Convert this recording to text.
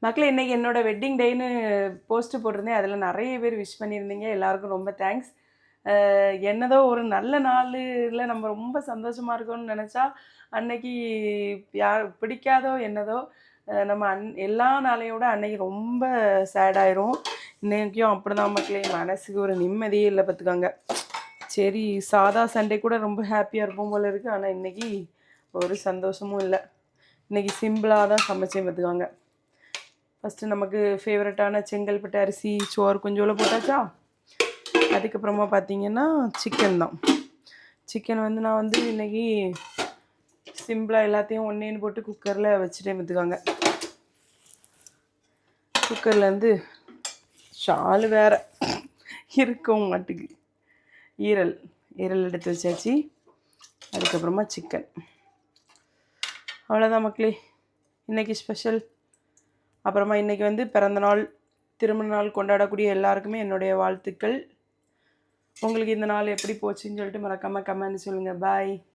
மக்களே இன்றைக்கி என்னோடய வெட்டிங் டேன்னு போஸ்ட்டு போட்டிருந்தேன். அதில் நிறைய பேர் விஷ் பண்ணியிருந்தீங்க. எல்லாருக்கும் ரொம்ப தேங்க்ஸ். என்னதோ ஒரு நல்ல நாளில் நம்ம ரொம்ப சந்தோஷமாக இருக்கோம்னு நினச்சா, அன்னைக்கு யார் பிடிக்காதோ என்னதோ நம்ம எல்லா நாளையோட அன்னைக்கு ரொம்ப சேடாயிரும். இன்றைக்கும் அப்படி தான் மக்களே, மனசுக்கு ஒரு நிம்மதியே இல்லை பார்த்துக்கோங்க. சரி சாதா சண்டே கூட ரொம்ப ஹாப்பியாக இருப்போம் போல இருக்குது. ஆனால் இன்றைக்கி ஒரு சந்தோஷமும் இல்லை. இன்றைக்கி சிம்பிளாக தான் சமைச்சேன் பார்த்துக்கோங்க. ஃபஸ்ட்டு நமக்கு ஃபேவரட்டான செங்கல்பட்டு அரிசி சோறு கொஞ்சோல போட்டாச்சா. அதுக்கப்புறமா பார்த்திங்கன்னா சிக்கன் தான். சிக்கன் வந்து நான் வந்து இன்றைக்கி சிம்பிளாக எல்லாத்தையும் ஒன்றேன்னு போட்டு குக்கரில் வச்சுட்டே பார்த்துக்கோங்க. குக்கர்லேருந்து ஷால் வேறு இருக்கவும் மாட்டுக்கு ஈரல் எடுத்து வச்சாச்சு. அதுக்கப்புறமா சிக்கன். அவ்வளோதான் மக்களே இன்றைக்கி ஸ்பெஷல். அப்புறமா இன்றைக்கி வந்து பிறந்தநாள் திருமண நாள் கொண்டாடக்கூடிய எல்லாருக்குமே என்னுடைய வாழ்த்துக்கள். உங்களுக்கு இந்த நாள் எப்படி போச்சுன்னு சொல்லிட்டு மறக்காமல் கமெண்ட் சொல்லுங்கள். பாய்.